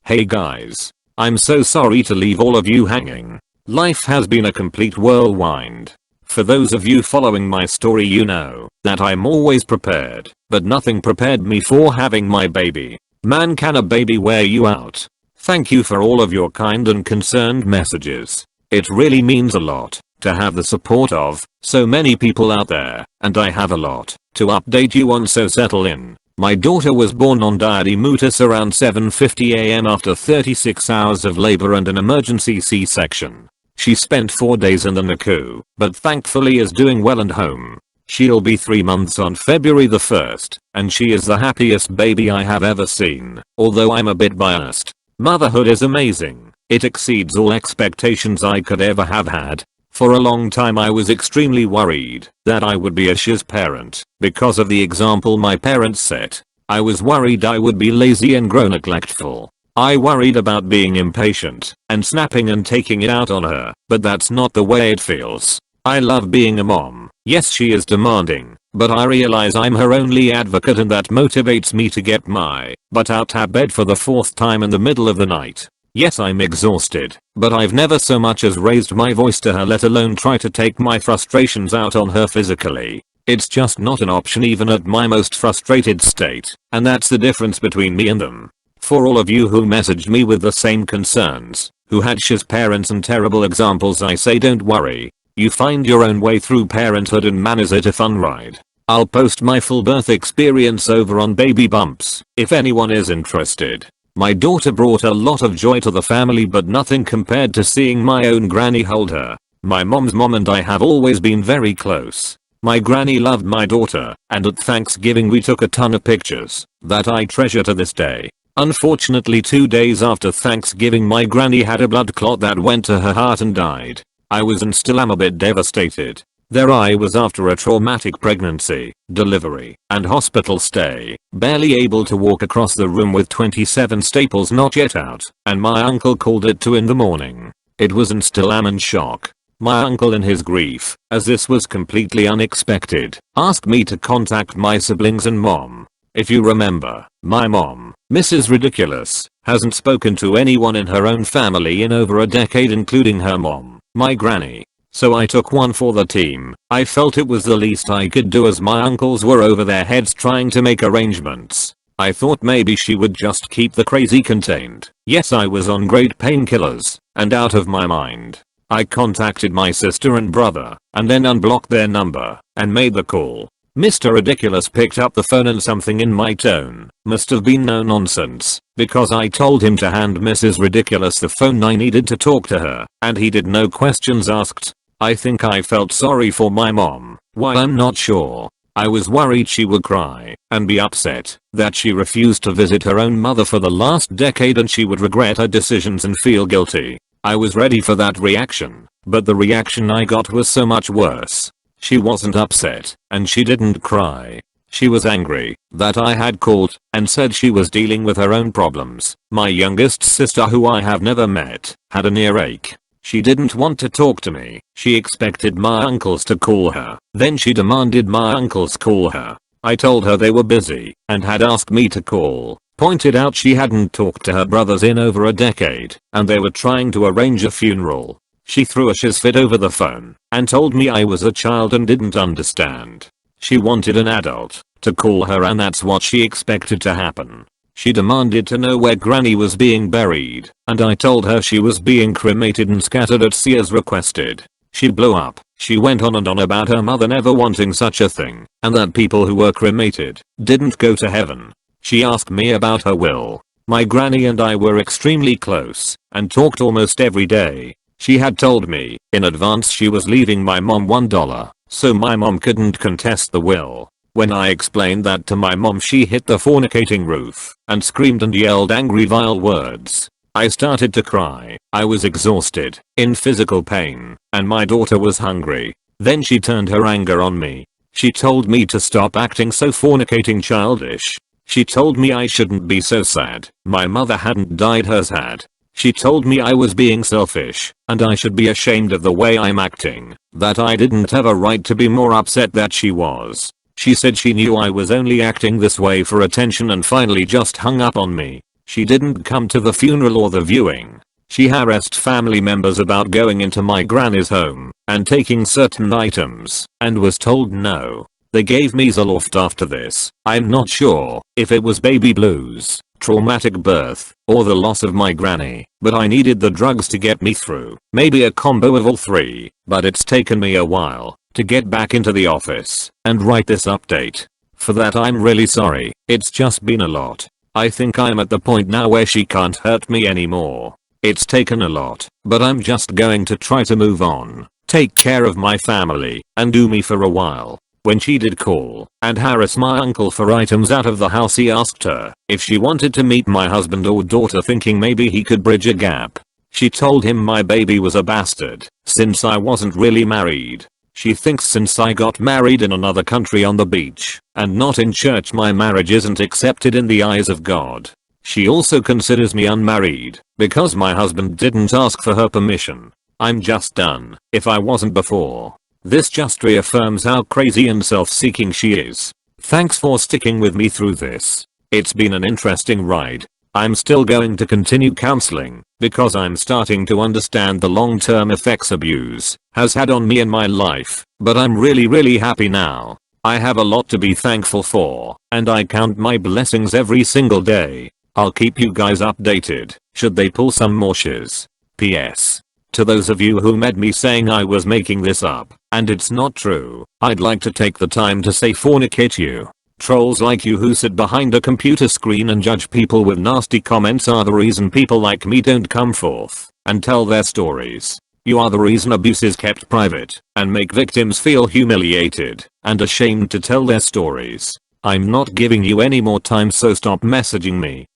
A: Hey guys. I'm so sorry to leave all of you hanging. Life has been a complete whirlwind. For those of you following my story, you know that I'm always prepared, but nothing prepared me for having my baby. Man, can a baby wear you out? Thank you for all of your kind and concerned messages. It really means a lot to have the support of so many people out there, and I have a lot to update you on, so settle in. My daughter was born on Diadymutus around 7:50 am after 36 hours of labor and an emergency C-section. She spent 4 days in the NICU, but thankfully is doing well and home. She'll be 3 months on February the 1st, and she is the happiest baby I have ever seen, although I'm a bit biased. Motherhood is amazing. It exceeds all expectations I could ever have had. For a long time I was extremely worried that I would be a shiz parent because of the example my parents set. I was worried I would be lazy and grow neglectful. I worried about being impatient and snapping and taking it out on her, but that's not the way it feels. I love being a mom. Yes, she is demanding, but I realize I'm her only advocate and that motivates me to get my butt out of bed for the 4th time in the middle of the night. Yes, I'm exhausted, but I've never so much as raised my voice to her, let alone try to take my frustrations out on her physically. It's just not an option even at my most frustrated state, and that's the difference between me and them. For all of you who messaged me with the same concerns, who had shiz parents and terrible examples, I say don't worry. You find your own way through parenthood and man, is it a fun ride. I'll post my full birth experience over on Baby Bumps if anyone is interested. My daughter brought a lot of joy to the family, but nothing compared to seeing my own granny hold her. My mom's mom and I have always been very close. My granny loved my daughter, and at Thanksgiving we took a ton of pictures that I treasure to this day. Unfortunately, 2 days after Thanksgiving my granny had a blood clot that went to her heart and died. I was and still am a bit devastated. There I was after a traumatic pregnancy, delivery, and hospital stay, barely able to walk across the room with 27 staples not yet out, and my uncle called at 2 in the morning. It was and still am in shock. My uncle, in his grief, as this was completely unexpected, asked me to contact my siblings and mom. If you remember, my mom, Mrs. Ridiculous, hasn't spoken to anyone in her own family in over a decade, including her mom, my granny. So I took one for the team. I felt it was the least I could do as my uncles were over their heads trying to make arrangements. I thought maybe she would just keep the crazy contained. Yes, I was on great painkillers and out of my mind. I contacted my sister and brother and then unblocked their number and made the call. Mr. Ridiculous picked up the phone and something in my tone must have been no nonsense, because I told him to hand Mrs. Ridiculous the phone. I needed to talk to her, and he did, no questions asked. I think I felt sorry for my mom. Why, I'm not sure. I was worried she would cry and be upset that she refused to visit her own mother for the last decade and she would regret her decisions and feel guilty. I was ready for that reaction, but the reaction I got was so much worse. She wasn't upset, and she didn't cry. She was angry that I had called and said she was dealing with her own problems. My youngest sister, who I have never met, had an earache. She didn't want to talk to me. She expected my uncles to call her. Then she demanded my uncles call her. I told her they were busy and had asked me to call. Pointed out she hadn't talked to her brothers in over a decade and they were trying to arrange a funeral. She threw a shiz fit over the phone and told me I was a child and didn't understand. She wanted an adult to call her, and that's what she expected to happen. She demanded to know where Granny was being buried, and I told her she was being cremated and scattered at sea as requested. She blew up. She went on and on about her mother never wanting such a thing, and that people who were cremated didn't go to heaven. She asked me about her will. My granny and I were extremely close and talked almost every day. She had told me in advance she was leaving my mom $1, so my mom couldn't contest the will. When I explained that to my mom, she hit the fornicating roof and screamed and yelled angry, vile words. I started to cry. I was exhausted, in physical pain, and my daughter was hungry. Then she turned her anger on me. She told me to stop acting so fornicating childish. She told me I shouldn't be so sad. My mother hadn't died, hers had. She told me I was being selfish, and I should be ashamed of the way I'm acting, that I didn't have a right to be more upset that she was. She said she knew I was only acting this way for attention and finally just hung up on me. She didn't come to the funeral or the viewing. She harassed family members about going into my granny's home and taking certain items and was told no. They gave me Zoloft after this. I'm not sure if it was baby blues, traumatic birth, or the loss of my granny, but I needed the drugs to get me through. Maybe a combo of all three, but it's taken me a while to get back into the office and write this update. For that I'm really sorry. It's just been a lot. I think I'm at the point now where she can't hurt me anymore. It's taken a lot, but I'm just going to try to move on, take care of my family, and do me for a while. When she did call and harass my uncle for items out of the house, he asked her if she wanted to meet my husband or daughter, thinking maybe he could bridge a gap. She told him my baby was a bastard since I wasn't really married. She thinks since I got married in another country on the beach and not in church, my marriage isn't accepted in the eyes of God. She also considers me unmarried because my husband didn't ask for her permission. I'm just done, if I wasn't before. This just reaffirms how crazy and self-seeking she is. Thanks for sticking with me through this. It's been an interesting ride. I'm still going to continue counseling because I'm starting to understand the long-term effects abuse has had on me and my life, but I'm really happy now. I have a lot to be thankful for, and I count my blessings every single day. I'll keep you guys updated, should they pull some more shiz. PS. To those of you who met me saying I was making this up, and it's not true, I'd like to take the time to say fornicate you. Trolls like you who sit behind a computer screen and judge people with nasty comments are the reason people like me don't come forth and tell their stories. You are the reason abuse is kept private and make victims feel humiliated and ashamed to tell their stories. I'm not giving you any more time, so stop messaging me.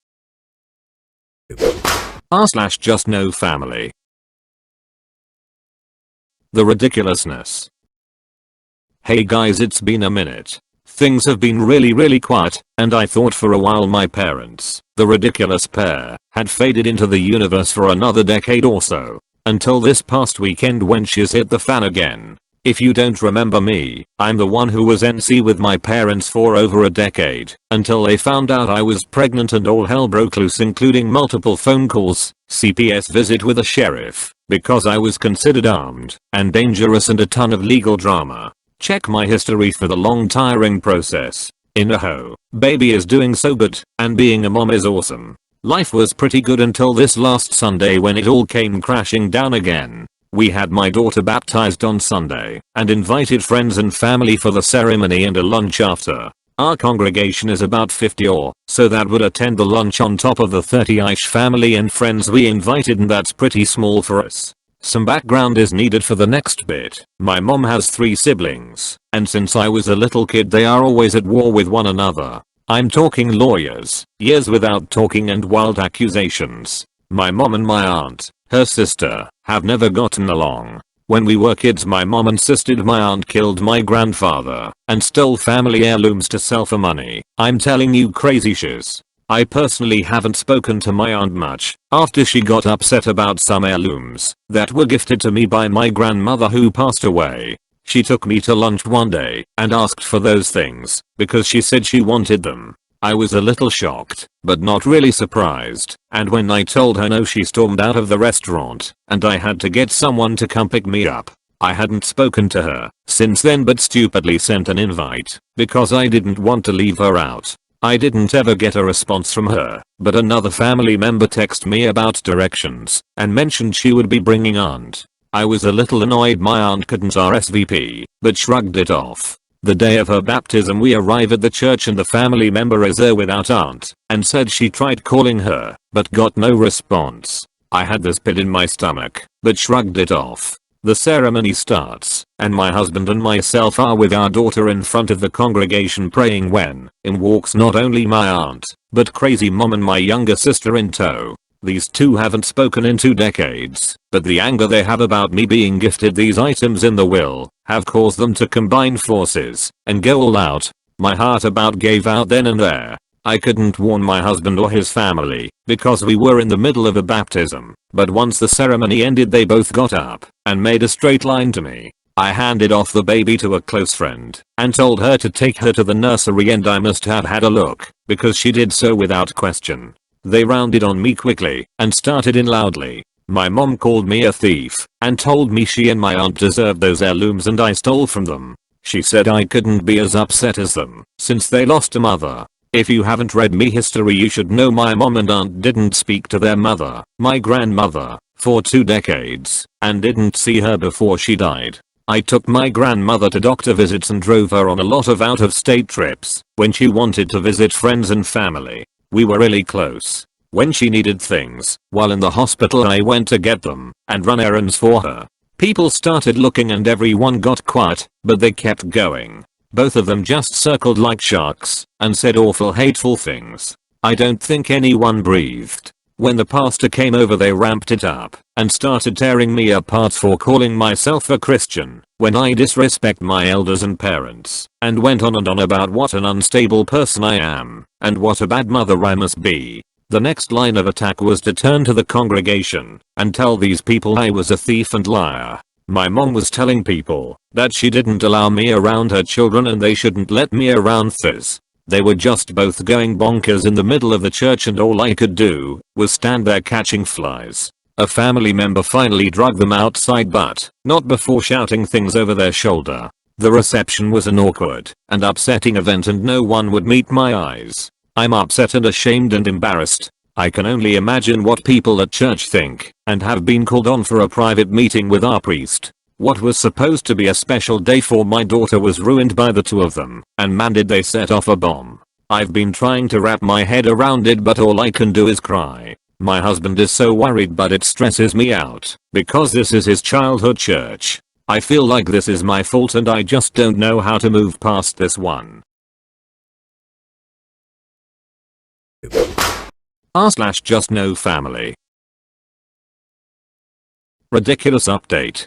A: r/justnofamily. The ridiculousness. Hey guys, it's been a minute. Things have been really quiet, and I thought for a while my parents, the ridiculous pair, had faded into the universe for another decade or so. Until this past weekend when shiz hit the fan again. If you don't remember me, I'm the one who was NC with my parents for over a decade, until they found out I was pregnant and all hell broke loose, including multiple phone calls, CPS visit with a sheriff, because I was considered armed and dangerous, and a ton of legal drama. Check my history for the long tiring process. In a hoe, baby is doing so good, and being a mom is awesome. Life was pretty good until this last Sunday when it all came crashing down again. We had my daughter baptized on Sunday and invited friends and family for the ceremony and a lunch after. Our congregation is about 50 or so that would attend the lunch on top of the 30-ish family and friends we invited, and that's pretty small for us. Some background is needed for the next bit. My mom has 3 siblings, and since I was a little kid they are always at war with one another. I'm talking lawyers, years without talking, and wild accusations. My mom and my aunt, her sister, have never gotten along. When we were kids my mom insisted my aunt killed my grandfather and stole family heirlooms to sell for money. I'm telling you crazy shiz. I personally haven't spoken to my aunt much after she got upset about some heirlooms that were gifted to me by my grandmother who passed away. She took me to lunch one day and asked for those things because she said she wanted them. I was a little shocked, but not really surprised, and when I told her no she stormed out of the restaurant and I had to get someone to come pick me up. I hadn't spoken to her since then but stupidly sent an invite because I didn't want to leave her out. I didn't ever get a response from her, but another family member texted me about directions and mentioned she would be bringing aunt. I was a little annoyed my aunt couldn't RSVP, but shrugged it off. The day of her baptism we arrive at the church and the family member is there without aunt and said she tried calling her but got no response. I had this pit in my stomach but shrugged it off. The ceremony starts and my husband and myself are with our daughter in front of the congregation praying when in walks not only my aunt but crazy mom and my younger sister in tow. These two haven't spoken in 2 decades, but the anger they have about me being gifted these items in the will have caused them to combine forces and go all out. My heart about gave out then and there. I couldn't warn my husband or his family because we were in the middle of a baptism, but once the ceremony ended they both got up and made a straight line to me. I handed off the baby to a close friend and told her to take her to the nursery, and I must have had a look because she did so without question. They rounded on me quickly and started in loudly. My mom called me a thief and told me she and my aunt deserved those heirlooms and I stole from them. She said I couldn't be as upset as them since they lost a mother. If you haven't read me history you should know my mom and aunt didn't speak to their mother, my grandmother, for 2 decades and didn't see her before she died. I took my grandmother to doctor visits and drove her on a lot of out-of-state trips when she wanted to visit friends and family. We were really close. When she needed things, while in the hospital I went to get them and run errands for her. People started looking and everyone got quiet, but they kept going. Both of them just circled like sharks and said awful hateful things. I don't think anyone breathed. When the pastor came over they ramped it up and started tearing me apart for calling myself a Christian when I disrespect my elders and parents, and went on and on about what an unstable person I am and what a bad mother I must be. The next line of attack was to turn to the congregation and tell these people I was a thief and liar. My mom was telling people that she didn't allow me around her children and they shouldn't let me around theirs. They were just both going bonkers in the middle of the church and all I could do was stand there catching flies. A family member finally dragged them outside, but not before shouting things over their shoulder. The reception was an awkward and upsetting event and no one would meet my eyes. I'm upset and ashamed and embarrassed. I can only imagine what people at church think and have been called on for a private meeting with our priest. What was supposed to be a special day for my daughter was ruined by the two of them, and man did they set off a bomb. I've been trying to wrap my head around it but all I can do is cry. My husband is so worried but it stresses me out because this is his childhood church. I feel like this is my fault and I just don't know how to move past this one. r/justnofamily. Ridiculous update.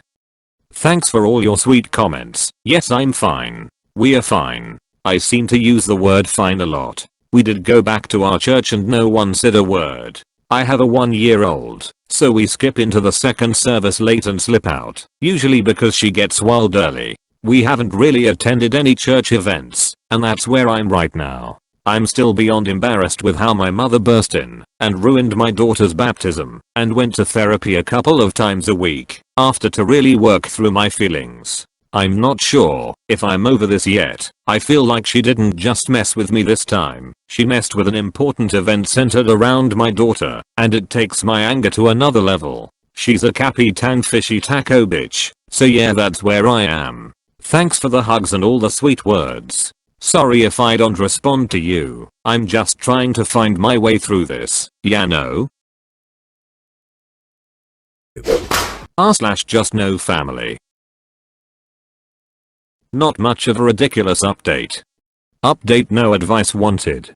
A: Thanks for all your sweet comments. Yes, I'm fine. We're fine. I seem to use the word fine a lot. We did go back to our church and no one said a word. I have a 1-year-old, so we skip into the second service late and slip out, usually because she gets wild early. We haven't really attended any church events, and that's where I'm right now. I'm still beyond embarrassed with how my mother burst in and ruined my daughter's baptism and went to therapy a couple of times a week after to really work through my feelings. I'm not sure if I'm over this yet. I feel like she didn't just mess with me this time. She messed with an important event centered around my daughter, and it takes my anger to another level. She's a Capitan Fishy Taco bitch. So yeah, that's where I am. Thanks for the hugs and all the sweet words. Sorry if I don't respond to you. I'm just trying to find my way through this. Yeah, no? r/justnofamily. Not much of a ridiculous update. Update, no advice wanted.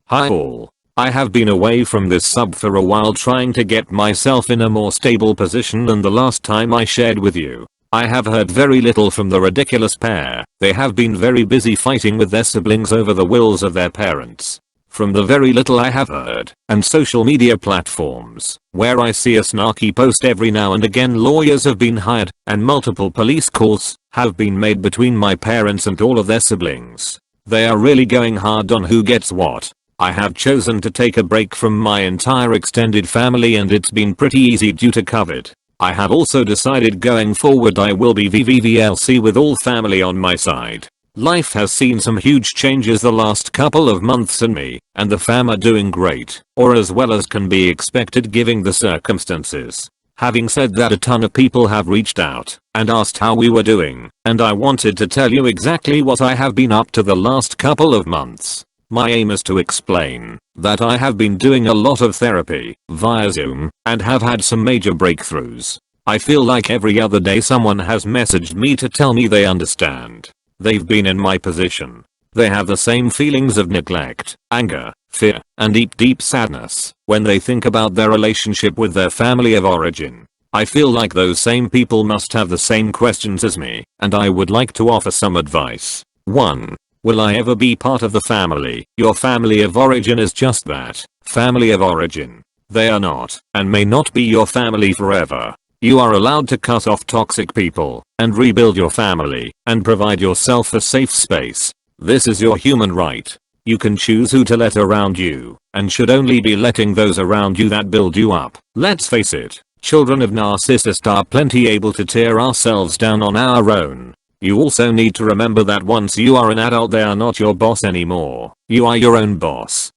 A: Hi all. I have been away from this sub for a while trying to get myself in a more stable position than the last time I shared with you. I have heard very little from the ridiculous pair. They have been very busy fighting with their siblings over the wills of their parents. From the very little I have heard, and social media platforms, where I see a snarky post every now and again, lawyers have been hired, and multiple police calls have been made between my parents and all of their siblings. They are really going hard on who gets what. I have chosen to take a break from my entire extended family and it's been pretty easy due to COVID. I have also decided going forward I will be VVVLC with all family on my side. Life has seen some huge changes the last couple of months and me and the fam are doing great, or as well as can be expected given the circumstances. Having said that, a ton of people have reached out and asked how we were doing, and I wanted to tell you exactly what I have been up to the last couple of months. My aim is to explain that I have been doing a lot of therapy via Zoom and have had some major breakthroughs. I feel like every other day someone has messaged me to tell me they understand. They've been in my position. They have the same feelings of neglect, anger, fear, and deep sadness when they think about their relationship with their family of origin. I feel like those same people must have the same questions as me, and I would like to offer some advice. 1. Will I ever be part of the family? Your family of origin is just that, family of origin. They are not, and may not be your family forever. You are allowed to cut off toxic people, and rebuild your family, and provide yourself a safe space. This is your human right. You can choose who to let around you, and should only be letting those around you that build you up. Let's face it, children of narcissists are plenty able to tear ourselves down on our own. You also need to remember that once you are an adult they are not your boss anymore. You are your own boss.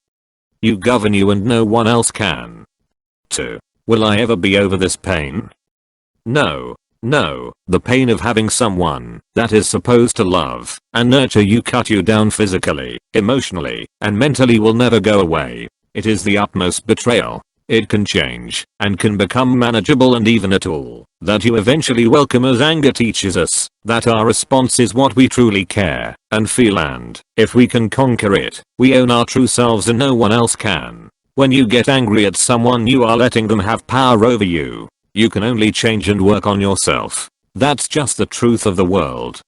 A: You govern you and no one else can. 2. Will I ever be over this pain? No. The pain of having someone that is supposed to love and nurture you cut you down physically, emotionally, and mentally will never go away. It is the utmost betrayal. It can change and can become manageable and even a tool that you eventually welcome as anger teaches us that our response is what we truly care and feel, and if we can conquer it, we own our true selves and no one else can. When you get angry at someone you are letting them have power over you. You can only change and work on yourself. That's just the truth of the world.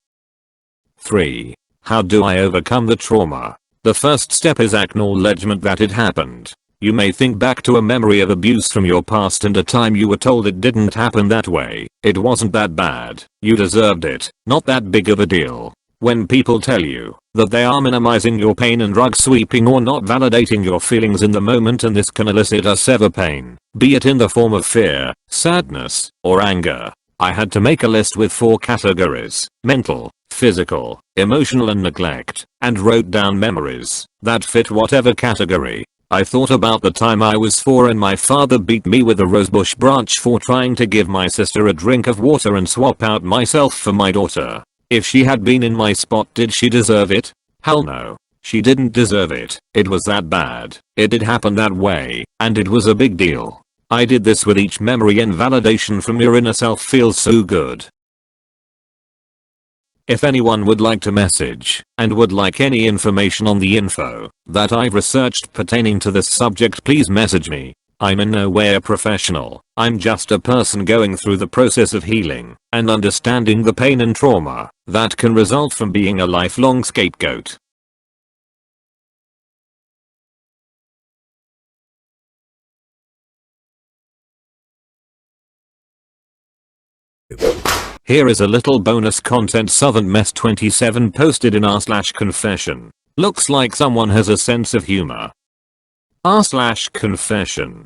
A: 3. How do I overcome the trauma? The first step is acknowledgement that it happened. You may think back to a memory of abuse from your past and a time you were told it didn't happen that way. It wasn't that bad. You deserved it. Not that big of a deal. When people tell you that they are minimizing your pain and rug sweeping or not validating your feelings in the moment, and this can elicit a severe pain, be it in the form of fear, sadness, or anger. I had to make a list with 4 categories: mental, physical, emotional and neglect, and wrote down memories that fit whatever category. I thought about the time I was 4 and my father beat me with a rosebush branch for trying to give my sister a drink of water and swap out myself for my daughter. If she had been in my spot, did she deserve it? Hell no. She didn't deserve it. It was that bad. It did happen that way, and it was a big deal. I did this with each memory, and validation from your inner self feels so good. If anyone would like to message and would like any information on the info that I've researched pertaining to this subject, please message me. I'm in no way a professional. I'm just a person going through the process of healing and understanding the pain and trauma that can result from being a lifelong scapegoat. Here is a little bonus content Southern Mess 27 posted in r/confession. Looks like someone has a sense of humor. r/confession.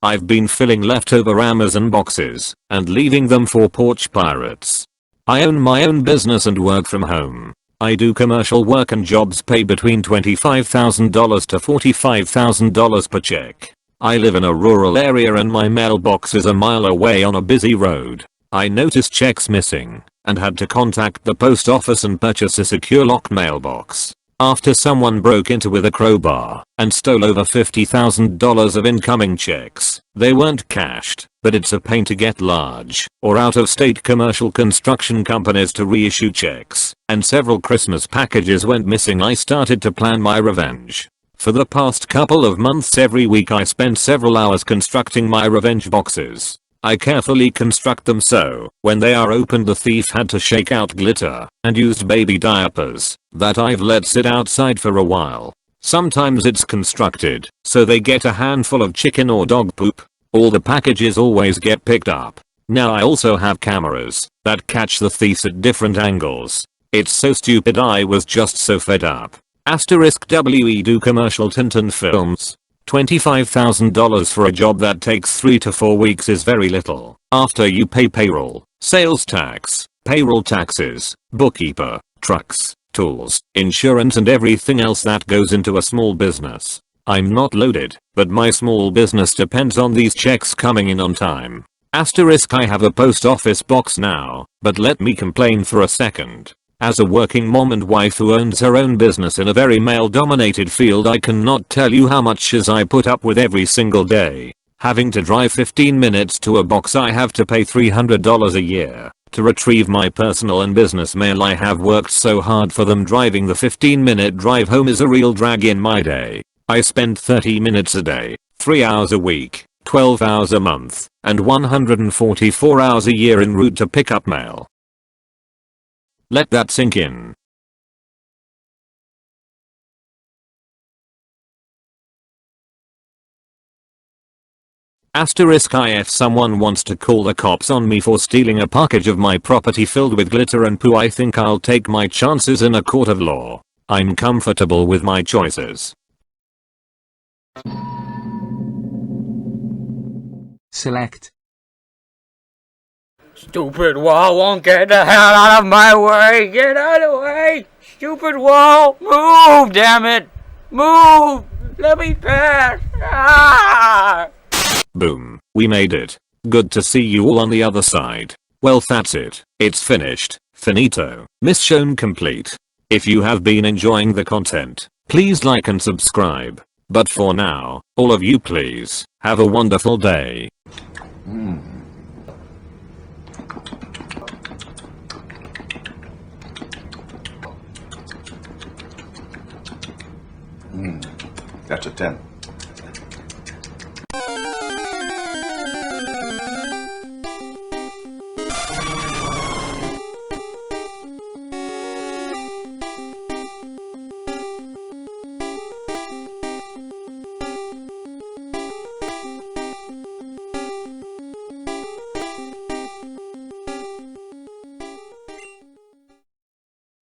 A: I've been filling leftover Amazon boxes and leaving them for porch pirates. I own my own business and work from home. I do commercial work and jobs pay between $25,000 to $45,000 per check. I live in a rural area and my mailbox is a mile away on a busy road. I noticed checks missing and had to contact the post office and purchase a secure locked mailbox after someone broke into with a crowbar and stole over $50,000 of incoming checks. They weren't cashed, but it's a pain to get large or out-of-state commercial construction companies to reissue checks, and several Christmas packages went missing. I started to plan my revenge. For the past couple of months, every week I spent several hours constructing my revenge boxes. I carefully construct them so when they are opened the thief had to shake out glitter and used baby diapers that I've let sit outside for a while. Sometimes it's constructed so they get a handful of chicken or dog poop. All the packages always get picked up. Now I also have cameras that catch the thieves at different angles. It's so stupid, I was just so fed up. *we do commercial Tintin films. $25,000 for a job that takes 3 to 4 weeks is very little. After you pay payroll, sales tax, payroll taxes, bookkeeper, trucks, tools, insurance and everything else that goes into a small business. I'm not loaded, but my small business depends on these checks coming in on time. I have a post office box now, but let me complain for a second. As a working mom and wife who owns her own business in a very male-dominated field, I cannot tell you how much shiz I put up with every single day. Having to drive 15 minutes to a box I have to pay $300 a year to retrieve my personal and business mail. I have worked so hard for them. Driving the 15-minute drive home is a real drag in my day. I spend 30 minutes a day, 3 hours a week, 12 hours a month, and 144 hours a year en route to pick up mail. Let that sink in. If someone wants to call the cops on me for stealing a package of my property filled with glitter and poo, I think I'll take my chances in a court of law. I'm comfortable with my choices.
C: Select.
D: Stupid wall won't get the hell out of my way! Get out of the way! Stupid wall! Move, damn it! Move! Let me pass! Ah!
A: Boom. We made it. Good to see you all on the other side. Well, that's it. It's finished. Finito. Mission complete. If you have been enjoying the content, please like and subscribe. But for now, all of you please, have a wonderful day.
E: That's a 10.